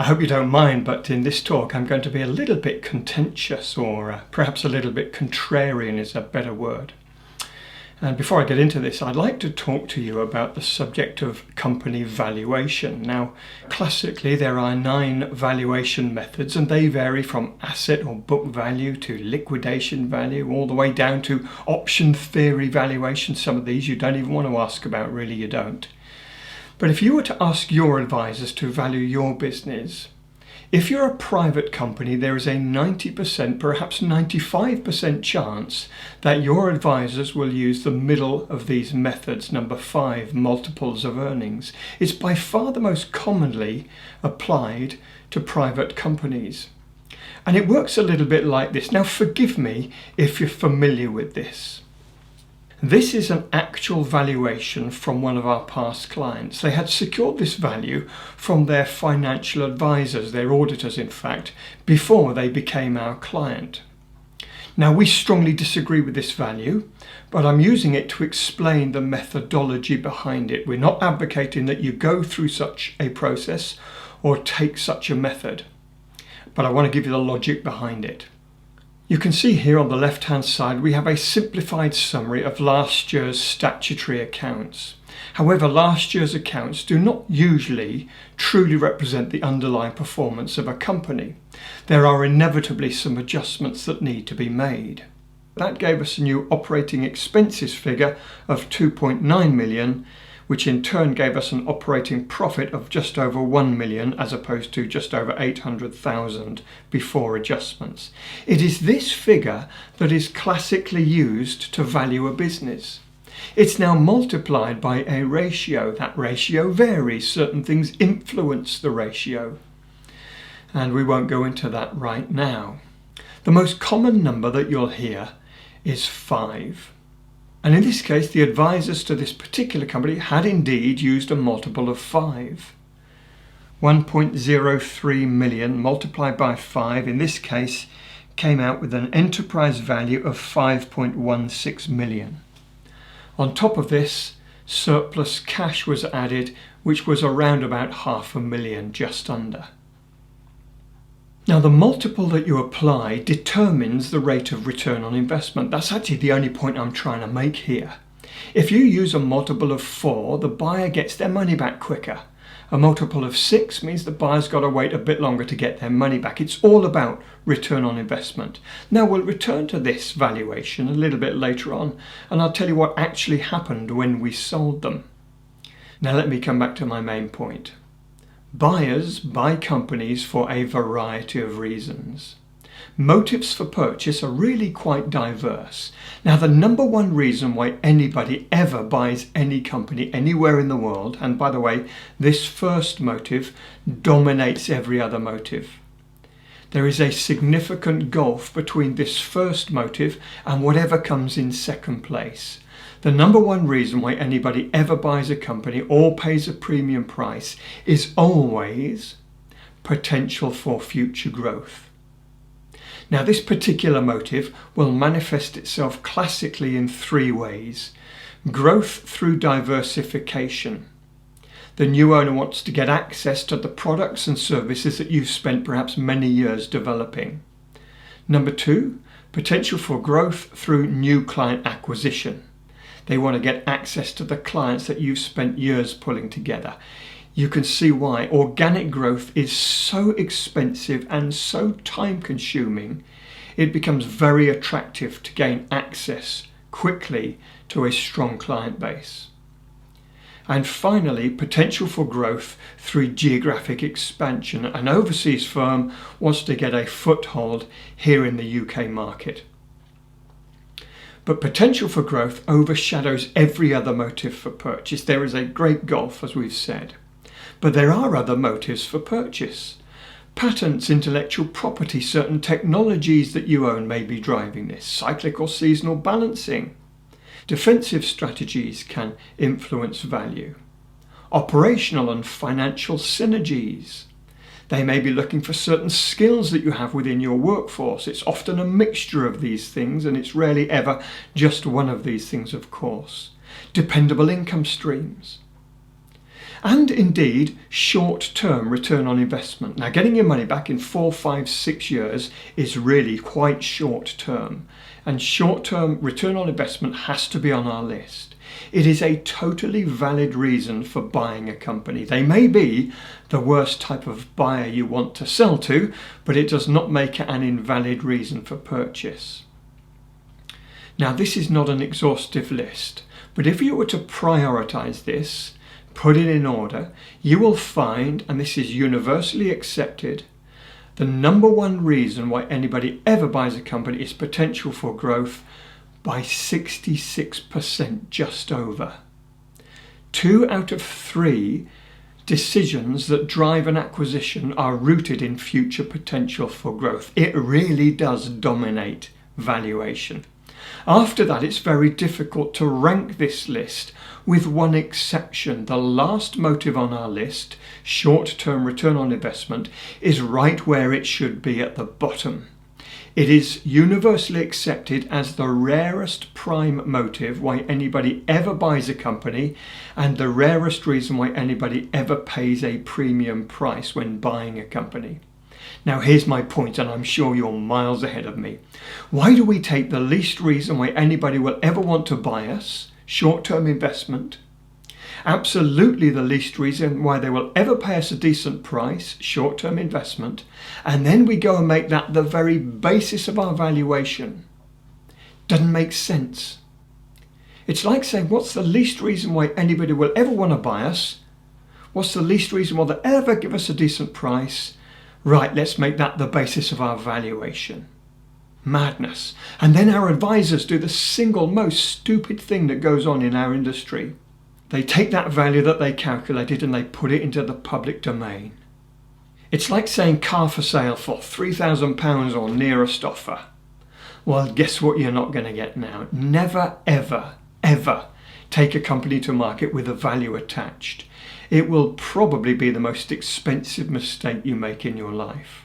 I hope you don't mind, but in this talk I'm going to be a little bit contentious, or perhaps a little bit contrarian is a better word. And before I get into this, I'd like to talk to you about the subject of company valuation. Now, classically there are 9 valuation methods, and they vary from asset or book value to liquidation value, all the way down to option theory valuation. Some of these you don't even want to ask about, really you don't. But if you were to ask your advisors to value your business, if you're a private company, there is a 90%, perhaps 95% chance that your advisors will use the middle of these methods, number 5, multiples of earnings. It's by far the most commonly applied to private companies. And it works a little bit like this. Now, forgive me if you're familiar with this. This is an actual valuation from one of our past clients. They had secured this value from their financial advisors, their auditors in fact, before they became our client. Now, we strongly disagree with this value, but I'm using it to explain the methodology behind it. We're not advocating that you go through such a process or take such a method, but I want to give you the logic behind it. You can see here on the left hand side we have a simplified summary of last year's statutory accounts. However, last year's accounts do not usually truly represent the underlying performance of a company. There are inevitably some adjustments that need to be made. That gave us a new operating expenses figure of 2.9 million, which in turn gave us an operating profit of just over 1 million as opposed to just over 800,000 before adjustments. It is this figure that is classically used to value a business. It's now multiplied by a ratio. That ratio varies. Certain things influence the ratio. And we won't go into that right now. The most common number that you'll hear is 5. And in this case, the advisors to this particular company had indeed used a multiple of 5. 1.03 million multiplied by 5, in this case, came out with an enterprise value of 5.16 million. On top of this, surplus cash was added, which was around about 500,000, just under. Now, the multiple that you apply determines the rate of return on investment. That's actually the only point I'm trying to make here. If you use a multiple of 4, the buyer gets their money back quicker. A multiple of 6 means the buyer's got to wait a bit longer to get their money back. It's all about return on investment. Now, we'll return to this valuation a little bit later on, and I'll tell you what actually happened when we sold them. Now, let me come back to my main point. Buyers buy companies for a variety of reasons. Motives for purchase are really quite diverse. Now, the number one reason why anybody ever buys any company anywhere in the world, and by the way, this first motive dominates every other motive. There is a significant gulf between this first motive and whatever comes in second place. The number one reason why anybody ever buys a company or pays a premium price is always potential for future growth. Now, this particular motive will manifest itself classically in 3 ways. Growth through diversification. The new owner wants to get access to the products and services that you've spent perhaps many years developing. Number 2, potential for growth through new client acquisition. They want to get access to the clients that you've spent years pulling together. You can see why organic growth is so expensive and so time-consuming, it becomes very attractive to gain access quickly to a strong client base. And finally, potential for growth through geographic expansion. An overseas firm wants to get a foothold here in the UK market. But potential for growth overshadows every other motive for purchase. There is a great gulf, as we've said. But there are other motives for purchase. Patents, intellectual property, certain technologies that you own may be driving this. Cyclical seasonal balancing. Defensive strategies can influence value. Operational and financial synergies. They may be looking for certain skills that you have within your workforce. It's often a mixture of these things, and it's rarely ever just one of these things, of course. Dependable income streams. and indeed short-term return on investment. Now, getting your money back in 4, 5, 6 years is really quite short-term, and short-term return on investment has to be on our list. It is a totally valid reason for buying a company. They may be the worst type of buyer you want to sell to, but it does not make it an invalid reason for purchase. Now, this is not an exhaustive list, but if you were to prioritize this, put it in order, you will find, and this is universally accepted, the number one reason why anybody ever buys a company is potential for growth by 66%, just over. 2 out of 3 decisions that drive an acquisition are rooted in future potential for growth. It really does dominate valuation. After that, it's very difficult to rank this list, with one exception. The last motive on our list, short-term return on investment, is right where it should be, at the bottom. It is universally accepted as the rarest prime motive why anybody ever buys a company, and the rarest reason why anybody ever pays a premium price when buying a company. Now, here's my point, and I'm sure you're miles ahead of me. Why do we take the least reason why anybody will ever want to buy us, short-term investment, absolutely the least reason why they will ever pay us a decent price, short-term investment, and then we go and make that the very basis of our valuation? Doesn't make sense. It's like saying, what's the least reason why anybody will ever want to buy us? What's the least reason why they'll ever give us a decent price? Right, let's make that the basis of our valuation. Madness. And then our advisors do the single most stupid thing that goes on in our industry. They take that value that they calculated and they put it into the public domain. It's like saying car for sale for £3,000 or nearest offer. Well, guess what you're not going to get now? Never, ever, ever take a company to market with a value attached. It will probably be the most expensive mistake you make in your life.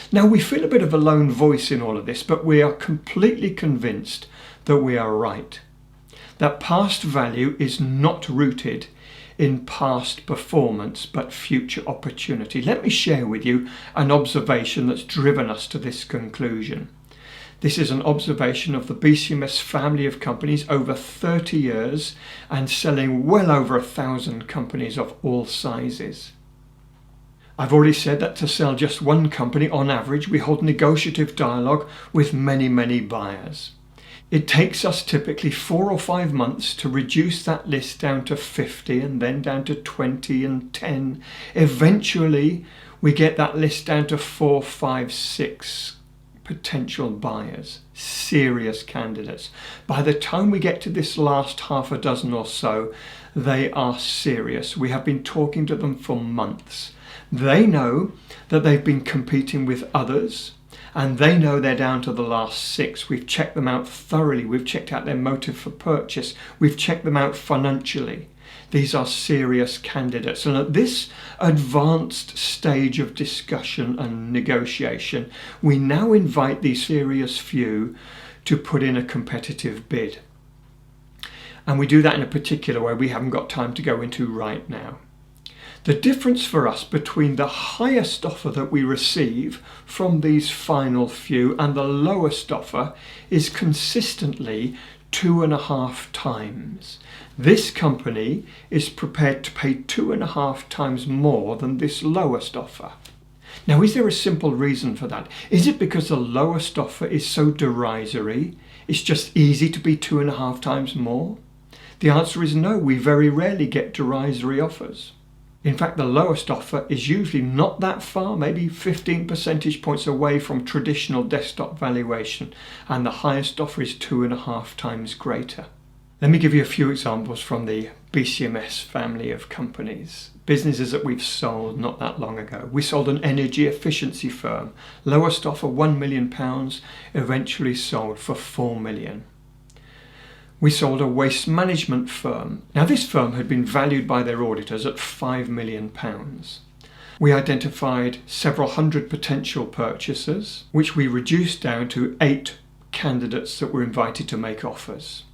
Now, we feel a bit of a lone voice in all of this, but we are completely convinced that we are right. That past value is not rooted in past performance, but future opportunity. Let me share with you an observation that's driven us to this conclusion. This is an observation of the BCMS family of companies over 30 years and selling well over 1,000 companies of all sizes. I've already said that to sell just one company, on average, we hold negotiative dialogue with many, many buyers. It takes us typically 4 or 5 months to reduce that list down to 50 and then down to 20 and 10. Eventually, we get that list down to 4, 5, 6 potential buyers, serious candidates. By the time we get to this last half a dozen or so, they are serious. We have been talking to them for months. They know that they've been competing with others, and they know they're down to the last 6. We've checked them out thoroughly. We've checked out their motive for purchase. We've checked them out financially. These are serious candidates. And at this advanced stage of discussion and negotiation, we now invite these serious few to put in a competitive bid. And we do that in a particular way we haven't got time to go into right now. The difference for us between the highest offer that we receive from these final few and the lowest offer is consistently 2.5 times. This company is prepared to pay 2.5 times more than this lowest offer. Now, is there a simple reason for that? Is it because the lowest offer is so derisory, it's just easy to be 2.5 times more? The answer is no. We very rarely get derisory offers. In fact, the lowest offer is usually not that far, maybe 15 percentage points away from traditional desktop valuation, and the highest offer is 2.5 times greater. Let me give you a few examples from the BCMS family of companies. Businesses that we've sold not that long ago. We sold an energy efficiency firm. Lowest offer £1 million, eventually sold for £4 million. We sold a waste management firm. Now, this firm had been valued by their auditors at £5 million. We identified several hundred potential purchasers, which we reduced down to 8 candidates that were invited to make offers.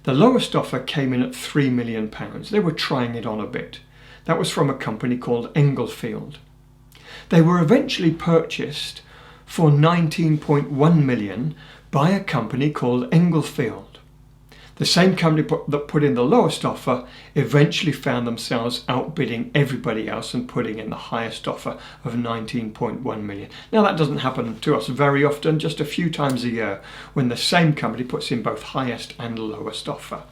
The lowest offer came in at £3 million. They were trying it on a bit. That was from a company called Englefield. They were eventually purchased for 19.1 million by a company called Englefield. The same company that put in the lowest offer eventually found themselves outbidding everybody else and putting in the highest offer of 19.1 million. Now that doesn't happen to us very often, just a few times a year, when the same company puts in both highest and lowest offer.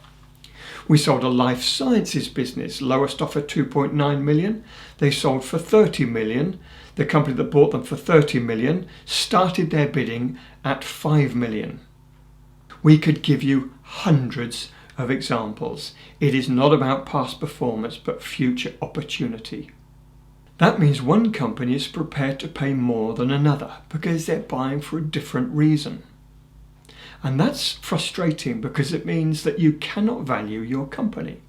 We sold a life sciences business, lowest offer 2.9 million. They sold for 30 million. The company that bought them for 30 million started their bidding at 5 million. We could give you hundreds of examples. It is not about past performance, but future opportunity. That means one company is prepared to pay more than another because they're buying for a different reason. And that's frustrating because it means that you cannot value your company.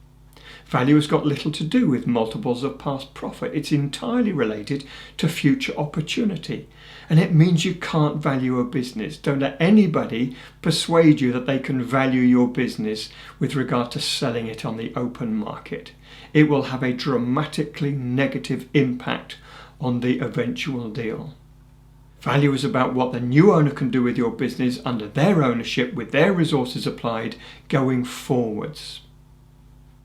Value has got little to do with multiples of past profit. It's entirely related to future opportunity. And it means you can't value a business. Don't let anybody persuade you that they can value your business with regard to selling it on the open market. It will have a dramatically negative impact on the eventual deal. Value is about what the new owner can do with your business under their ownership with their resources applied going forwards.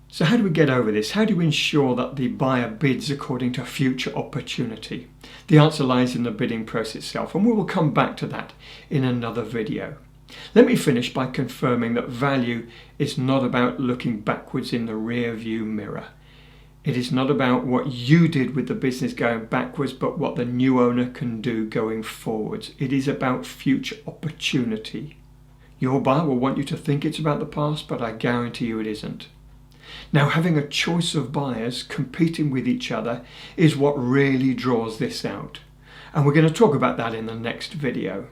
So how do we get over this? How do we ensure that the buyer bids according to future opportunity? The answer lies in the bidding process itself, and we will come back to that in another video. Let me finish by confirming that value is not about looking backwards in the rear view mirror. It is not about what you did with the business going backwards, but what the new owner can do going forwards. It is about future opportunity. Your buyer will want you to think it's about the past, but I guarantee you it isn't. Now, having a choice of buyers competing with each other is what really draws this out. And we're going to talk about that in the next video.